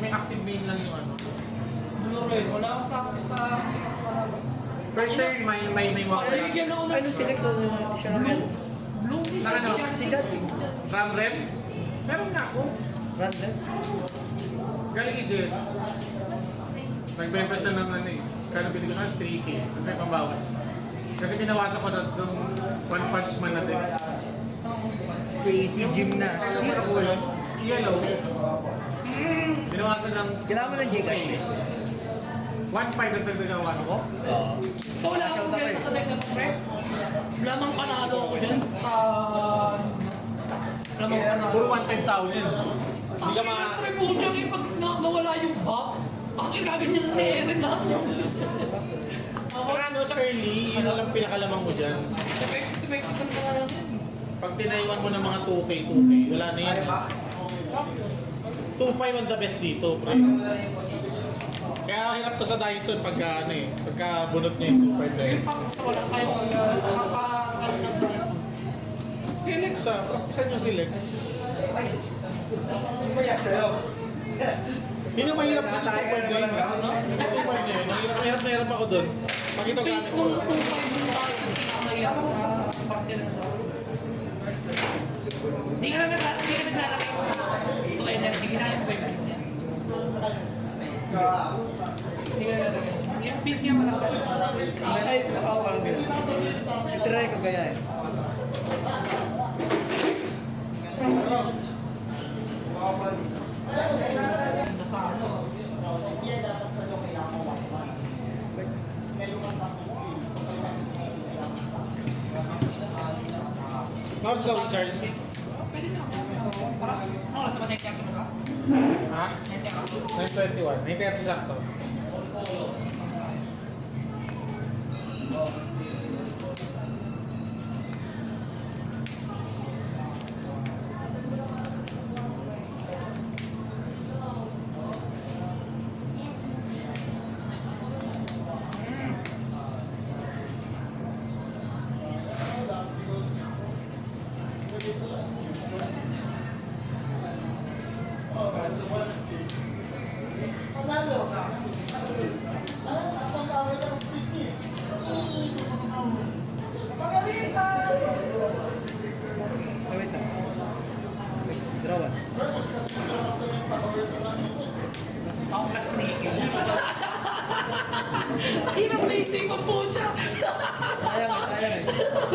may active main lang yung ano. Blue rin, wala akong practice sa... Per turn, may mga. Bigyan ako ng... Ano si Lex? Siya na Blue? Blue? Sa ano? Si Jazzy. Ram Rem? Meron nga ako. Random. Galing din. Nagbenta siya ng ano eh. Kano binigyan ka? 3K. Tapos may pambawas. Kasi binawasan ko na itong One Punch Man na din. Crazy gymnastics. Yellow. Binawasan ng... Kailangan mo ng Gcash, miss. 1.5 na talaga Ako? Oo. Ito wala akong problema sa deck ng pre. Lamang panalo ako dyan sa... Lamang panalo. Puro 1.5 tao yun. Hindi ka ma... Ang pre po dyan eh, pag nawala yung buff, ang ikaganyan na Eren na. Saka ano, sa early, yun lang pinakalamang ko dyan. Spek-spekisan ka na lang yun. Pag tinayuan mo ng mga 2K, wala na yan. 2.5 ang the best dito, pre. Kaya hirap to sa Dyson pagka ano eh, pagka bunot niya yung 2.5 na yun. Pag wala kayong nakakakal ng Dyson. Si Lex ah, practicean nyo si Lex. Yun yung mahirap dito 2.5 na yun. Yung 2.5 na yun, hirap na hirap ako dun. Pag ito gamit Base ko. nung 2.5 yung mahirap na partner na. Hindi ka na naglalagay ko ito energy, ginayang ko yung build niya. Hindi ka na naglalagay. Yung build niya malaki. Ay, ako parang din. Itry ko gaya eh. Sa ano. Bakit sa Charles? Pwede na. Parang, ano oras ba na-check mo ka? Ha? Na-check ako. 9.21, 9.30 sakto. Ay, wait lang. Draw one. Ako plus 3K. Hirap na isipan po siya. Sayang eh, sayang eh.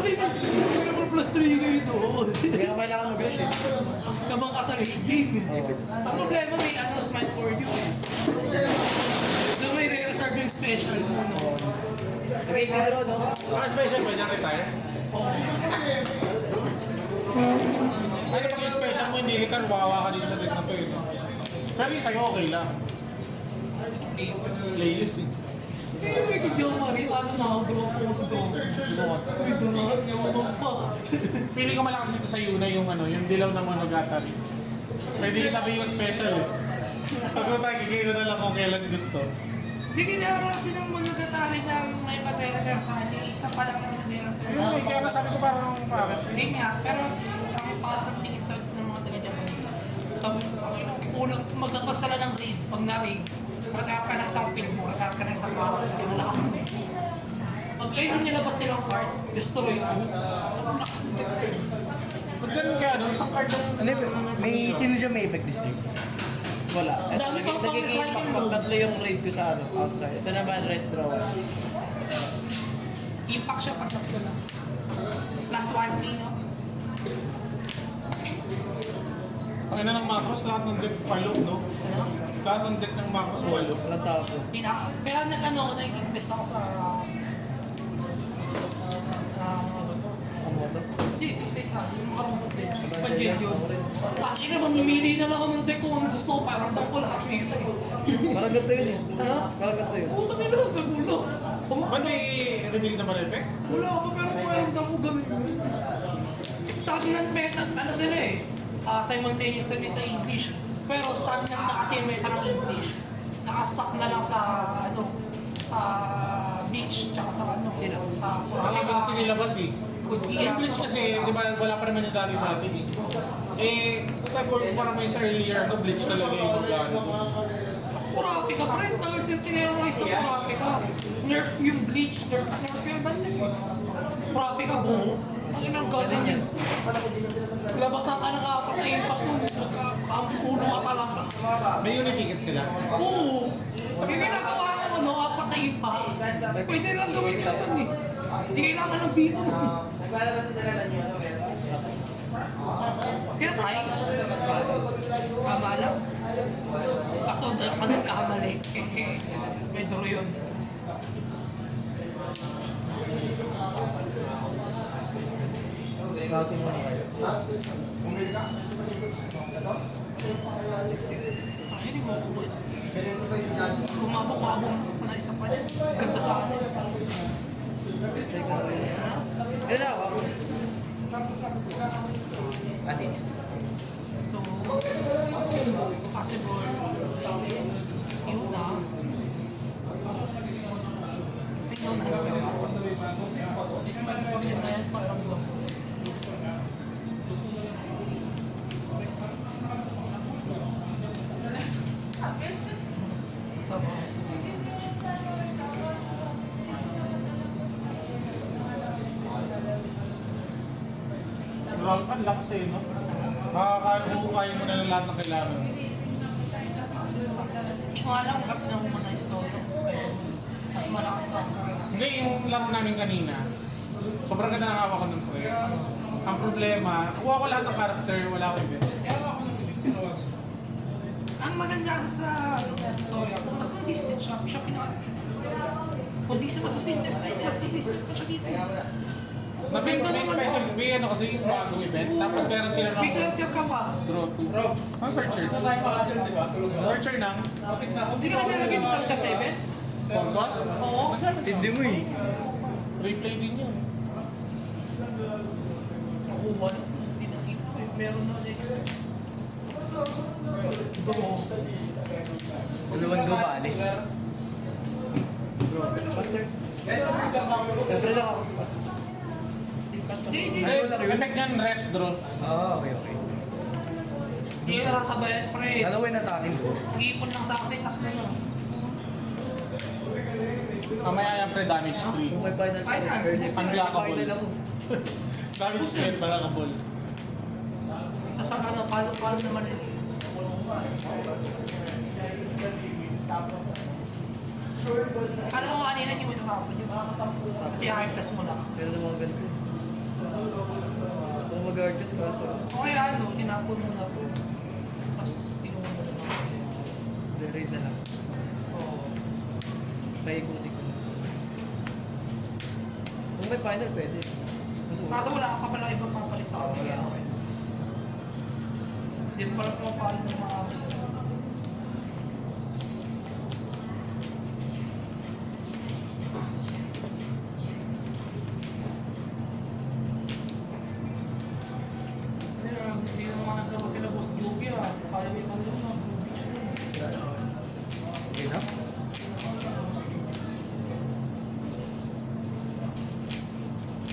Hirap mo plus 3K ito. Hindi ka kailangan mag-rush eh. Naman ka sa late game. Ang problema may announcement for you eh. Na may re-reserve yung special mo, no? Wait, draw, no? Ah, special ba niya retire? Oh. Ano pag yung special mo hindi retire, wawa ka dito sa deck na to eh. No? Pero yung sa'yo okay lang. Play yun. Eh, may kagyaw mari, ano na ako, draw po ako draw. Uy, doon pa. Pili ko malakas dito sa Yuna yung ano, yung dilaw na monogatari. Pwede itabi yung special eh. Tapos tayo kikita na lang kung kailan gusto. Di kailangan kasi ng monogatari na may patera kanya, isa pa lang ang natira. Ayun, kaya nga sabi ko parang bakit. Hindi nga, pero ang pasang tingin sa ng mga taga-Japan. Sabi ko, unang maglakas sila ng raid. Pag na-raid, matap ka na sa field mo, matap ka na sa power, yung lakas mo. Pag kayo nung nilabas nilang card, destroy ko. Ang lakas mo. Pag ganun kaya ano, isang card lang. Ano yun? May sino dyan may effect this day? Wala. Ang dami pang pang-recycling mo. Tatlo yung raid ko sa ano, outside. Ito naman, rest draw one. Impact siya pag tatlo na. Plus 1K, no? Ang ina ng macros, lahat ng deck palog, no? Ano? Lahat ng deck ng macros walog. Walang tao po. Kaya nag-ano ako, nag-invest ako sa... ano ba ito? Sa kamoto. Hindi, isa-isa. Yung mga robot din. Budget yun. Laki na, mamimili na lang ako ng deck kung ano gusto ko. Parang dang ko lahat may ito eh. Parang ganito yun eh. Ano? Parang ganito yun. Puta nila, nagulo. Ba't may reveal naman effect? Wala ako, pero parang dang ko ganun. Stagnant method, ano sila eh. Simultaneously sa English. Pero stagnant na kasi yung meta ng English. Nakastock na lang sa, ano, sa beach, tsaka sa ano. Sino? Sa Ang iba kasi nilabas eh. Kudiya. English kasi, di ba, wala pa naman yung dati sa atin eh. Eh, basta kumpara mo yung sa earlier, no, bleach talaga yung magano doon. Kurapika pa rin. Tagal sila tinero-rize sa kurapika. Nerf yung bleach, nerf yung bandit. Kurapika buo. Ang inang galing yan. Labasan ka ng apat na impact mo. Magkakapuno ka talaga. May unit ticket sila. Oo. Pag yung ginagawa mo, ano, apat na impact, pwede lang gawin ka dun eh. Hindi kailangan ng bito mo. Kinatry. Tama lang. Kaso ang nagkakamali. May duro yun. Scouting mo na kayo. Ang hindi mo ko. Kumabok-mabok pa na isa pa niya. Ganda sa akin. Ilan na ako? Atis. So, possible. Yun na. May yun na nagawa. Is nag-order na yan para mo. Tama. Grabe, ang lakas eh, no? Makakahukay mo na ng lahat ng kailangan. Hindi ko alam kung kapag na mga istorya. Mas malakas na. Hindi, yung laro namin kanina, sobrang ganda ng hawak ko ng pre. Ang problema, kuha ko lahat ng character, wala akong event. Ang maganda sa istorya, kung mas consistent siya, siya pinaka. Consistent mas consistent pa siya dito. May special, may ano kasi yung bagong event, tapos meron sila ng May searcher ka pa. draw to. Ang searcher. Searcher ng Hindi ka nalagay mo sa searcher na event? for cost? Oo. Hindi mo eh. Replay din yun. Nakuha na. Hindi na dito. Meron na next. Ito. Dalawang gumali. Master. Tatry lang ako. Hindi. Ay, effect niyan, rest draw. Ah, okay, okay. Hindi ka nakasabayan, pre. Dalawin na takin ko. Mag-iipon lang sa kasi tatlo na. Mamaya yan pre, damage 3. Kung may final Final. early Unblockable. final ako. Damage 3, balakable. Tapos ang ano, palo-palo naman yun. Kala ko kanina hindi mo itatapon yun. Kasi high-class mo lang. Pero naman ganito. Gusto ko mag-artist kaso. O kaya ano, tinapon mo na po. Tapos pinuha mo na lang. Raid na lang. Oo. Paikutin ko. Kung may final, pwede. Kaso wala ka pala ibang papalit sa akin. Kaya okay. Hindi mo pala pumapalo ng mga amin. Hindi na mga naglaro sila Boss Jogi ah. Kaya mo yung ano yun ah. Okay na?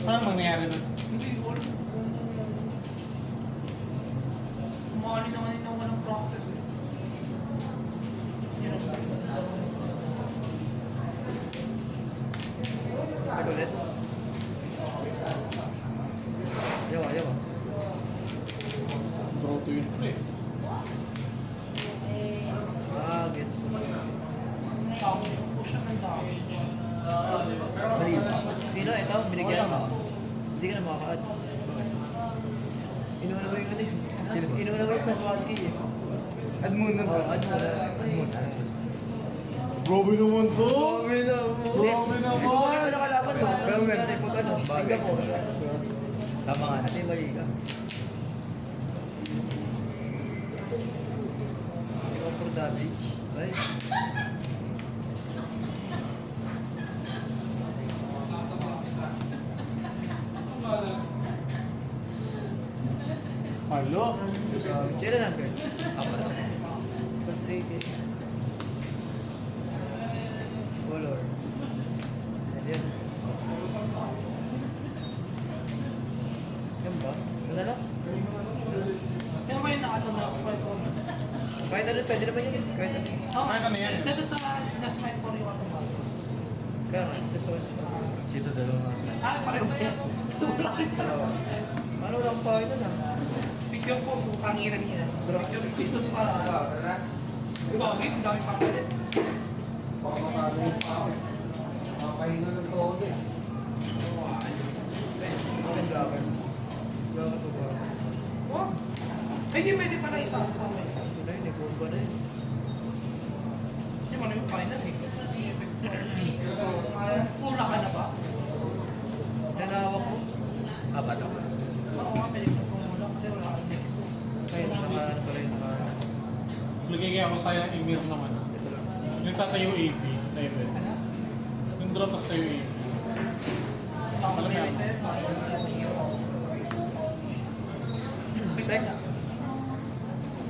Ano mangyayari doon? Hindi ko alam kung... Kumali na kanina walang practice eh. Hindi na Ako ulit. Yawa, yawa. Draw to yun pre. Ah, gets ko. damage po siya ng damage. Mali. Sino? Ito? Binigyan mo? Hindi ka na makaka-add. Inuuna mo yung ano eh. Inuuna mo yung plus 1k eh. Add muna ba? Add muna. Add muna. Grabe naman to! Grabe naman! Grabe naman! Hindi ko nakalaban to. Pero nangyari pag ano, Singapore. Tama nga natin, mali ka. Singapore damage. Ay. Halo? Sino na girl? Ako na. Frustrated. Color. Ayan. Yan ba? Ano na lang? Yan ba yung naano Kahit ano, pwede naman yun. Kahit ano. Oo, Kahit ano yan. dito sa na-swipe for you ako ba? Kaya nga, sa sauce pa. Sito dalawang nga sila. Ah, pareho ba yan? Dalawa. Ano lang pa ito na? Bigyan po, bukang iran yan. Bigyan po, piso para. Bagay, ang dami pa ulit. Baka masado yung tao. Makapahinga ng todo eh. Best. Grabe. Grabe ko ba? Oh. Ay, di pwede pala isa. Oh, may isa. Ito na yun, nag-bomba na yun. Hindi mo na yung final eh. Pula ka na ba? Nanawak ko. Ah, bata ko. Oo nga, pwede mo pumula kasi wala kang next to. Ay, ano pala yun, Lagay ako sa Emir naman. ito lang. Yung tatayo AP, level. Ano? Yung draw tas tayo AP. Alam mo yan? Teka.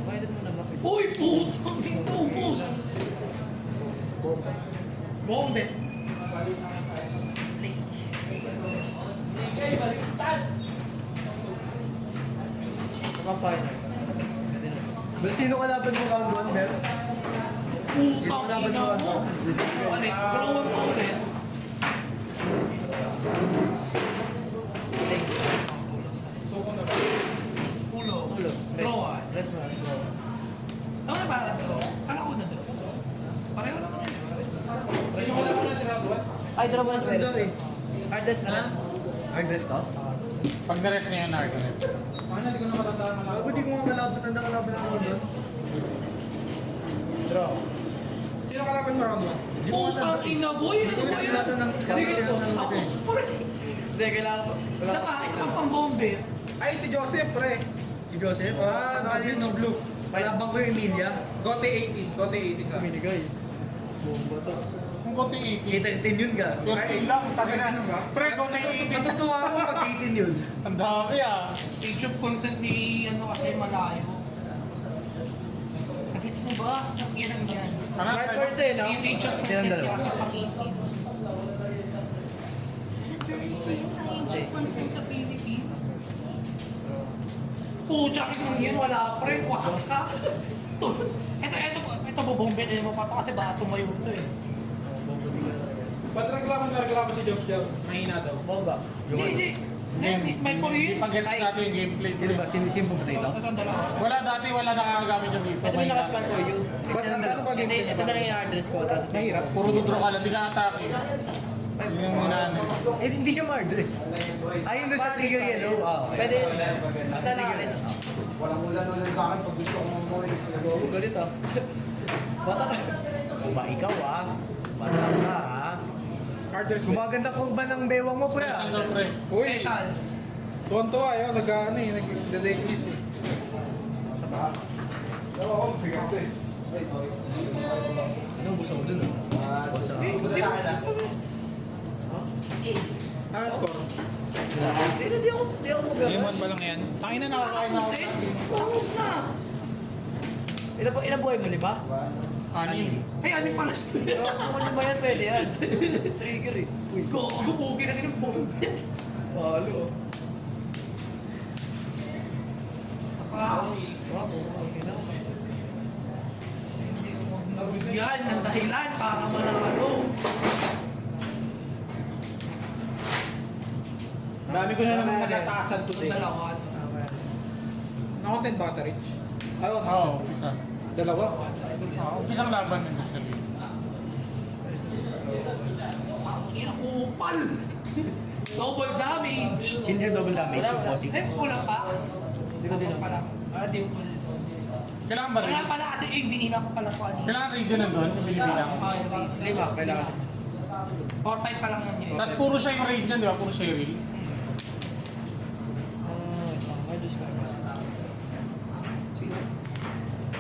Bayad mo na mapit. Uy, putang ito, boss! Bomba. Bombe! Play. Kapampahin na. Pwede na. Well, sino kalaban mo round 1, Mer? Sino Putang kalaban ina mo round mo! 1? Ano eh, dalawang pa ulit. Ulo. Ulo. Draw ah. Rest mo, slow. Ano na ba? Draw? Kala ko na draw. Pareho lang naman yun. Rest mo na draw. Ay, draw mo na sa Mer. Hardest na? Hardest to? Pag na-rest niya yung hard-rest. Bago di ko nga kalaban, ang nakalaban ako doon. Draw. Sino kalaban mo round 1? Putang ina boy! Ano ba yan? Hindi ko tapos pa rin. Hindi, kailangan ko. Isa pa, isa pang bombe. Ay, si Joseph, pre. Si Joseph? Ah, yun, Beach Blue. Palabang ko yung Emilia. Gote 18. Gote 18 ka. Minigay. Bomba to. Kung konting 18. 18 yun ka. 13 lang, tagal na. Ano ba? Pre, konting 18. Matutuwa ako pag 18 yun. Ang dami ah. Age of consent ni ano kasi malayo. Nagets na ba? Ang yan yan. Ano? Smart board to eh, no? Yung age of Silang consent dalawa. niya kasi pang 18. Kasi 13 ang age of consent sa Philippines. Pucha, kung yun wala pa rin, wasak ka. Ito bubombe din mo pa to kasi baka tumayo to eh. Ba't reklamo si Josh Job? Mahina daw. Bomba. Hindi. Miss my for Hindi you. pa gets natin yung gameplay. Sino ba? Sinisimpo ba ito? Ito ang dalawa. Wala dati, wala nakakagamit yung dito. Ito yung nakaspan for you. Ba't ano ba game? Ito na lang yung address ko. Tapos Mahirap. Puro dudro ka lang, di ka atake. Yun yung inaano. Eh, hindi siya ma-address. Ayun doon sa trigger yellow. Pwede. Basta na-address. Walang ulan sa akin pag gusto kong umuwi. Galit ah. Bata ka. Ba ikaw ah. Bata ka ah. Hardest. Gumaganda ko ba ng bewang mo pre? Special daw, pre. Uy, Special. tuwan-tuwa yun. Nag-ano eh. Nag-decrease eh. Oo, bigat eh. Ay, sorry. Ano gusto mo dun ah? Basta. Ano score? Hindi ako Lemon ba lang yan? Tangin na nakakain ako. Tapos na. Ilang buhay mo, 5? Anim. Ay, ano pala siya? Ano ba yan? Pwede yan. Trigger eh. Uy, Gogo, bugi na ng bombe. palo. Sa pa. Wow, okay na. Hindi mo nabigyan ng dahilan para manalo. Dami ko na naman nagataasan today. Dalawa. Na-content ba ito, Rich? Ayun. Oo, umpisa. Dalawa. Umpisang laban yung sabihin. Ang upal. Double damage. Sino yung double damage? Yung bossing? Ay, wala pa. Hindi ko din pala. Ah, di ko pala. Kailangan ba rin? Wala pala kasi yung binina ko pala ko kanina. Kailangan region nandun, yung binibilang. Okay, 5, kailangan. 4-5 pa lang yan eh. Tapos puro siya yung raid niyan, di ba? Puro siya yung reel. Ay, Diyos ko. Sige.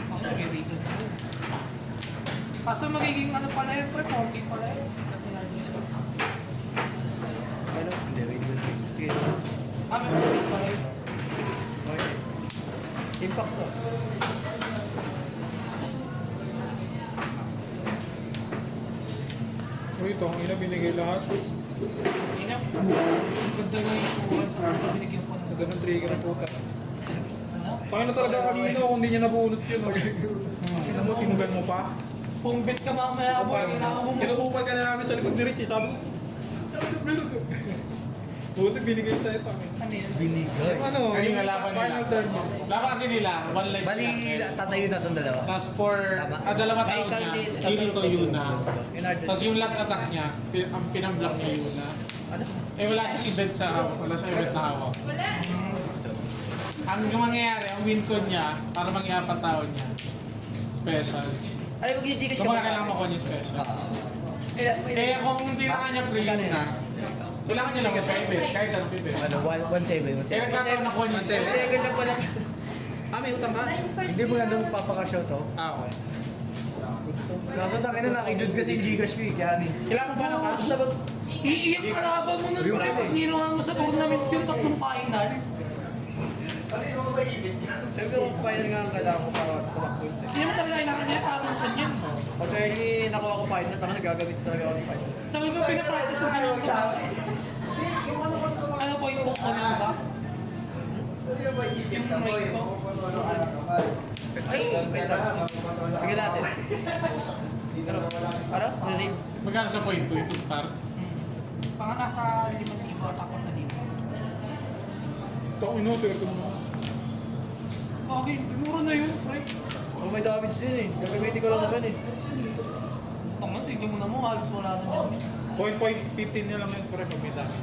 Ako nag-reveal na. Kaso magiging ano pala yun, pre, 40 pala yun. Ano? Hindi, wait. Sige. Ah, may 40 pala yun. Okay. Impact to. Uy, ito ang ina binigay lahat. Ina, ganda nga yung kuha sa binigyan ko ng Ganun trigger ang puta. ano? Paano na talaga kanina kung hindi niya nabunot yun. Oh. Tingnan mo, sinugan mo pa. Kung bet ka mamaya mo, kailangan mo Kinukupal ka na namin sa likod ni Richie. Sabi ko, buti binigay sa'yo pa. Ano yun? Binigay. Yung ano, Ayun, yung nalaban nila. final turn niya. Laban kasi nila, one life Bali, lang. tatayo na itong dalawa. Tapos for, Tama. dalawa May tao isang niya, din, Kirito tatlong Yuna. Yun are the- Tapos yung last attack niya, ang pinamblock niya Yuna. Ano? Eh wala siyang event sa hawak, wala siyang event na hawak. Ang mangyayari, ang win code niya, para mangyayari tao niya. Special. Ay, mag-Gcash So ka mga kailangan mo niya special. Eh kung hindi na kanya pre na, kailangan niya lang siya event, kahit anong event. Ano, 1-7. Eh nagkakaroon ako niya siya. Second lang pala. May utang ka? Hindi mo na doon papakashow to. Ah, okay. Kaso takin na nakidud kasi yung Gcash ko eh, kaya ni. Kailangan ba na ka? Basta ba? Iiyak ka laban mo nun, pre. Pag ninuhan mo sa tournament yung tatlong final. Ano yung mga maibig? Sabi ko, final nga ang kailangan ko para tumakbo yun. Hindi mo talaga kailangan niya para saan yan. Pag hindi nakuha ko final, taka nagagamit talaga ako ng final. Sabi ko, pinapractice na ganyan ko. Ano po yung book mo ba? Ano yung maibig na boy? Ay, wait lang. Sige natin. Ano? Really? Magkano sa point 2 to start? Baka nasa 5,000 at ako na dito. Ito ang inusuwerte mo. Okay, mura na yun, pre. Oh, may damage din eh. Gagamitin ko lang naman eh. Tangan, tignan mo na mo, halos wala na yan. 0.15 niya lang yun pre pag may dami.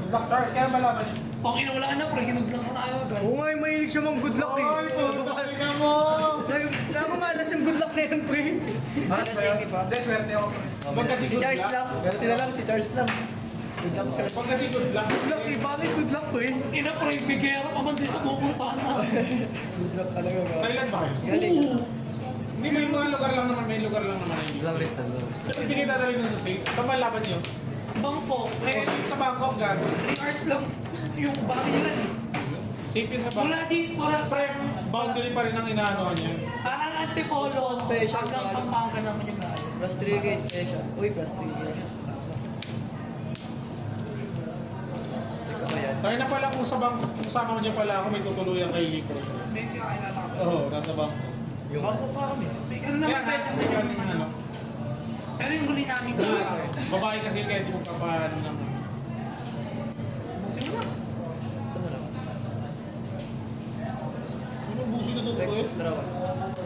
Doctor, kaya malaman niya. Pangina, wala na, pre. Ginuglang na tayo agad. Oo nga, mahilig siya mang good luck eh. Ay, pagkakalina mo! Kaya malas yung good luck na yan, pre. Malas yung iba. Hindi, swerte ako pre. Pag kasi Si good Charles luck. lang. Ganito na lang, si Charles lang. Good luck, Charles. Pag kasi good luck. Good luck eh, bakit good luck to eh? Ina, pre, bigero pa man din sa pupuntahan na. Good luck talaga ba? Thailand ba kayo? Galing. Hindi may mga lugar lang naman, may lugar lang naman na hindi. Long list lang, long list. Hindi kayo dadalhin nun sa safe. Tama laban niyo. Bangkok, O eh, safe sa Bangkok, gato. 3 hours lang yung barilan. Safe yun sa Wala Bangkok. di, wala. Pre, boundary pa rin ang inaano niya. Parang antipolo, Special hanggang ka. Pampanga naman yung layo. Plus 3K special. Uy, plus 3K. Teka ba yan? Kaya na pala kung sa Bangkok, kung sama mo niya pala ako, may tutuluyan kay Lico. Medyo kailangan ko. Oo, nasa Bangkok. Yung Bangkok pa kami. May ano Kaya naman, nga, pwede kasi naman ano, ano. Pero yung huli namin na, babae kasi kaya di magpapaano naman. busin mo na. Ito mo lang. Ano, ubusin na daw Like, pre? dalawa.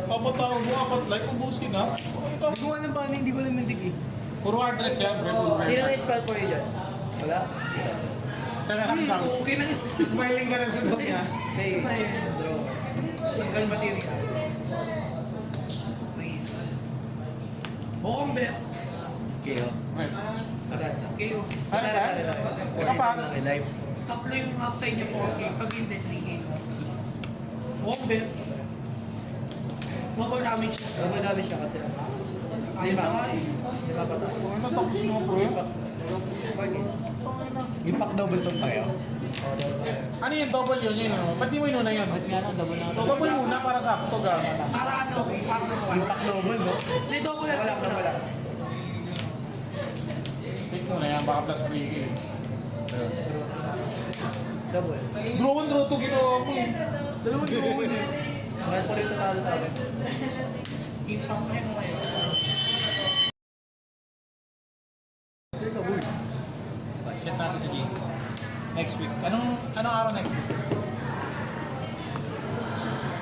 Apat tao mo, apat like, ubusin na. Hindi ko alam paano, hindi ko alam yung tigi. Puro address yan, pre. Puro Sino na address. spell for you dyan? Wala? Siya na lang daw. Okay lang. Smiling ka na sa niya. Okay. Draw. Tanggal material. Please. Bombe. Okay, oh. Nice. Atas na. Okay, oh. Ano ka? Kasi Kapag? lang eh, live. Tatlo yung outside niya 4K, pag hindi 3K. Bombe. Double damage siya. Pero may damage siya kasi. Kaya ba nga eh. Di ba pata? Ano, tapos mo, pre? Impact double tong tayo. Ano yung double yun, yun, no? Ba't di mo inuna yun? Double na. Double muna para sakto gano'n. Para ano, para Impact double, no? Hindi, double na. Wala, wala. Take mo na yan, baka plus free eh. Double. Draw 1, draw 2 ginawa mo eh. Dalawang draw 1 eh. Ngayon po rito talo sa akin. Impact mo yun ngayon. Teka, boy. Shit natin sa game. Next week. Anong araw next week?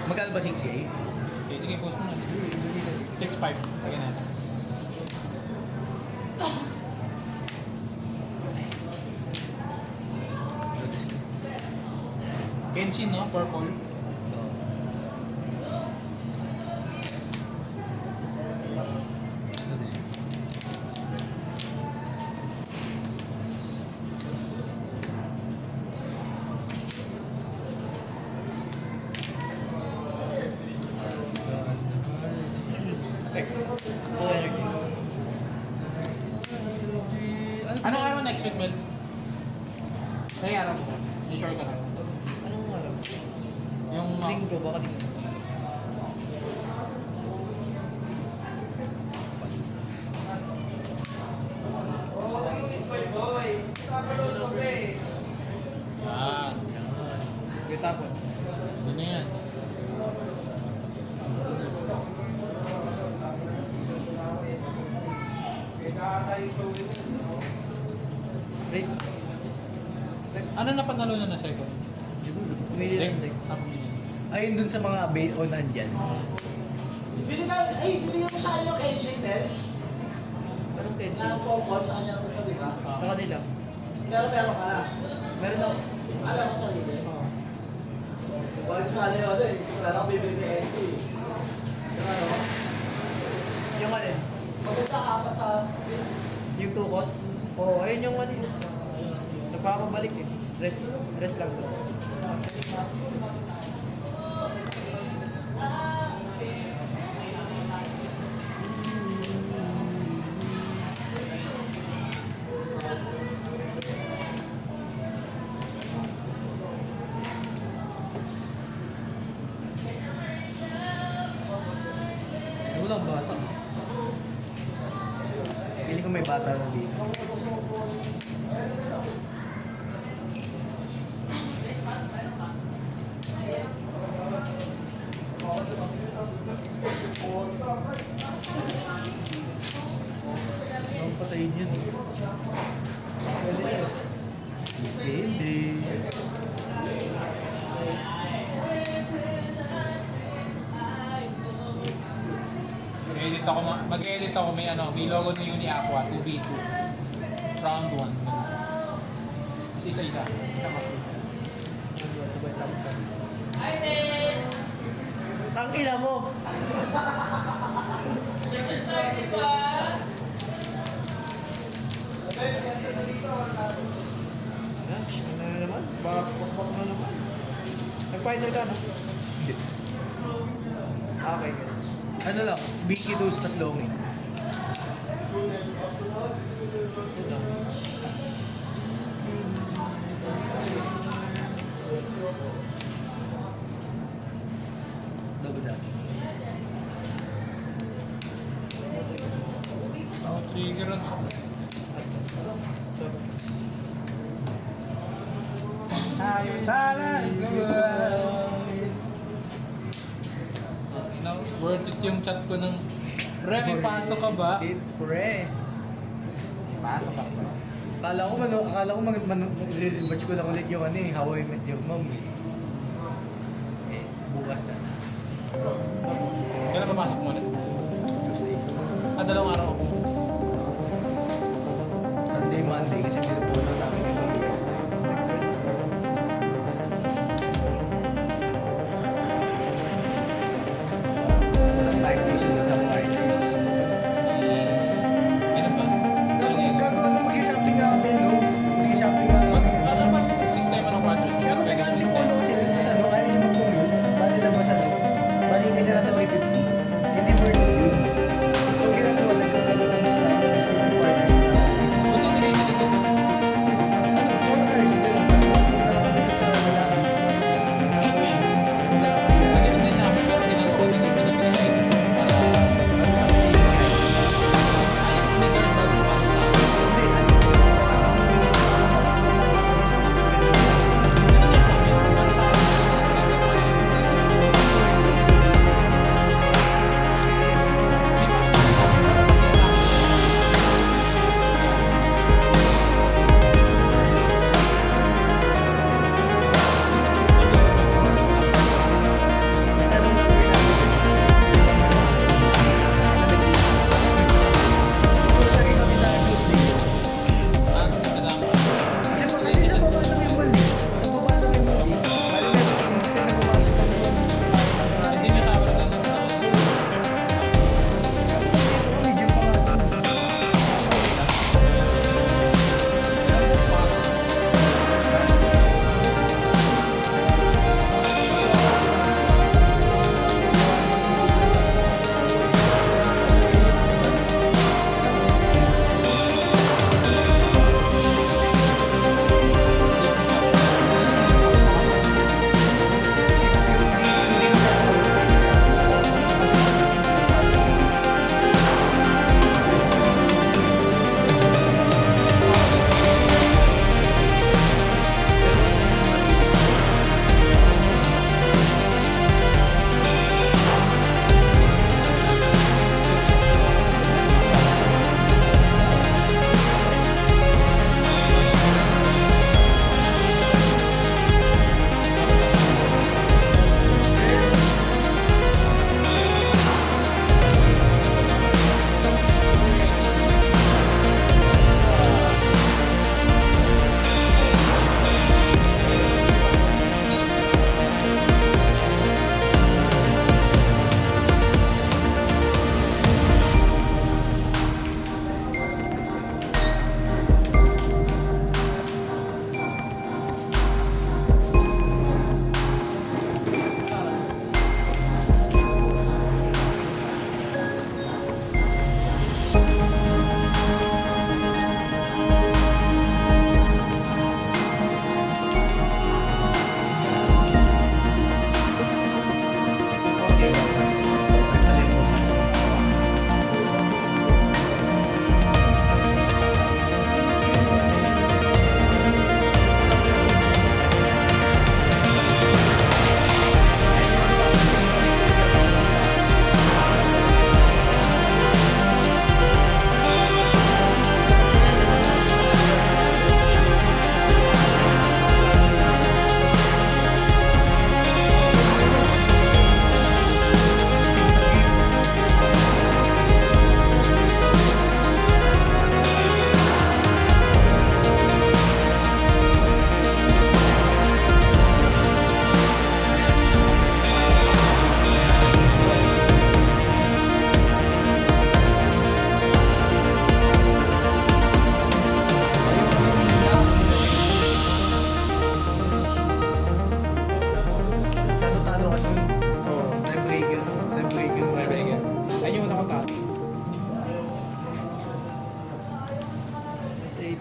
Magkano ba 6K? Sige, post mo na. 6-5. Lagyan natin. Kenshin, no? Purple. Anong araw next week, Mel? May araw mo. Hindi sure ka lang. Anong araw? Yung Linggo, baka linggo. Hindi na yan. Rate. Ano na panalo na second? Siguro. Pumili lang Deck. deck. Ako yun. Ayun dun sa mga bait on nandyan. Binigyan mo sa kanya yung engine net. Anong Na tension? po, sa kanya naman ito, di ba? Sa kanila. Pero meron ka na. Meron ako. Alam mo sarili. Oo. Bakit ko sana yun, eh. Wala akong bibili kay ST. Yung ano, Yung alin? maganda ka apat sa... Yung tukos? Oo, ayun yung alin. Nagpapabalik eh. Rest lang to. Walang bata. Feeling ko may bata na dito. Ang patayin yun. Pwede siya. Hindi. Mag-edit ako, may ano, may logo ng Uni Aqua 2v2. Round 1. Kasi isa-isa. Isang ako. Sabay lang. Ang ina mo! Ano na naman? Bakbak na naman. Nag-final ka, no? Hindi. Okay, guys. Ano lang? Biki Toast tas Longi. Double damage. Ako trigger on. Ayun talang worth it yung chat ko ng Pre, may pasok ka ba? Pre. Pasok ka ba? Akala ko mag-watch ko lang ulit yung ano eh, How I Met Your Mom eh. Eh, bukas na. Kailan ka pasok mo ulit? Tuesday. Dalawang araw. Sunday, Monday kasi pinupunan namin yung rest time. Tapos time tuition dun sa mga writers. Kailan ba? Gagawin mo mag-shopping nga kami, no? Mag-shopping nga kami. Ano ba sistema ng quadrants? Pero teka, hindi ko ano kasi yun sa ano, ayaw mo commute. Bali lang mo sa ano. Bali ka na sa 350. Hindi mo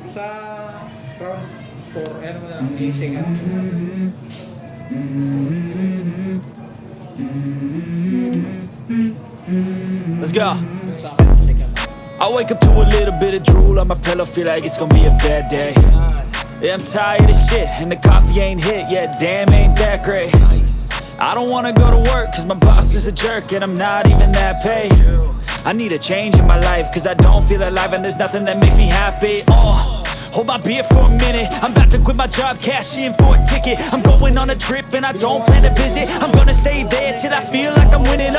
Sa round 4, ano mo na lang, i-shake ka. Let's go. Yung sa akin, shake yan. I wake up to a little bit of drool on my pillow, feel like it's gonna be a bad day. Yeah, I'm tired of shit, and the coffee ain't hit yet, damn, ain't that great. I don't wanna go to work, cause my boss is a jerk, and I'm not even that paid. I need a change in my life, cause I don't feel alive, and there's nothing that makes me happy. Hold my beer for a minute, I'm about to quit my job, cash in for a ticket. I'm going on a trip, and I don't plan to visit. I'm gonna stay there till I feel like I'm winning,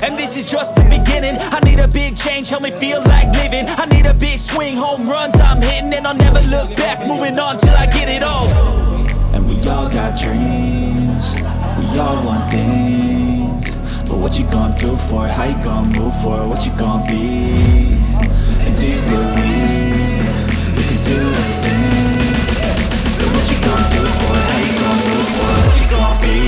and this is just the beginning. I need a big change, help me feel like living. I need a big swing, home runs I'm hitting, and I'll never look back, moving on till I get it all. And we all got dreams, we all want things, but what you gonna do for it? How you gonna move for it? What you gonna be? And do you believe you can do anything? But what you gonna do for it? How you gonna move for it? What you gonna be?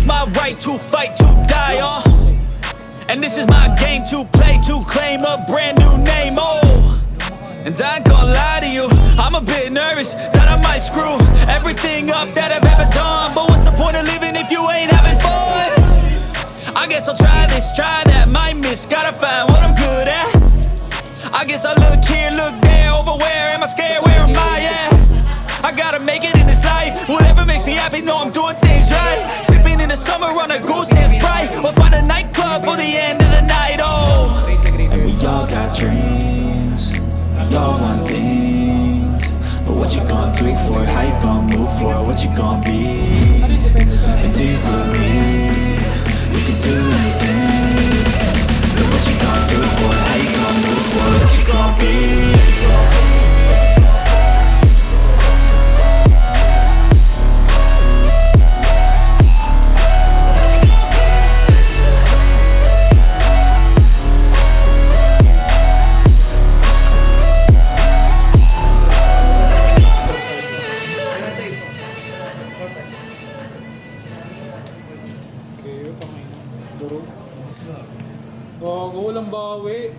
My right to fight, to die on. And this is my game to play, to claim a brand new name, And I ain't gonna lie to you, I'm a bit nervous that I might screw everything up that I've ever done. But what's the point of living if you ain't having fun? I guess I'll try this, try that, might miss, gotta find what I'm good at. I guess I look here, look there, over where am I scared, where am I at? I gotta make it in this life, whatever makes me happy, know I'm doing things right. Sipping in the summer on a goose and Sprite, or find a nightclub for the end of the night, And we all got dreams, we all want things, but what you gonna do for it? How you gonna move for it? What you gonna be? And do you believe you can do anything? But what you gonna do for it? How you gonna move for it? What you gonna be? Gago, walang bawi.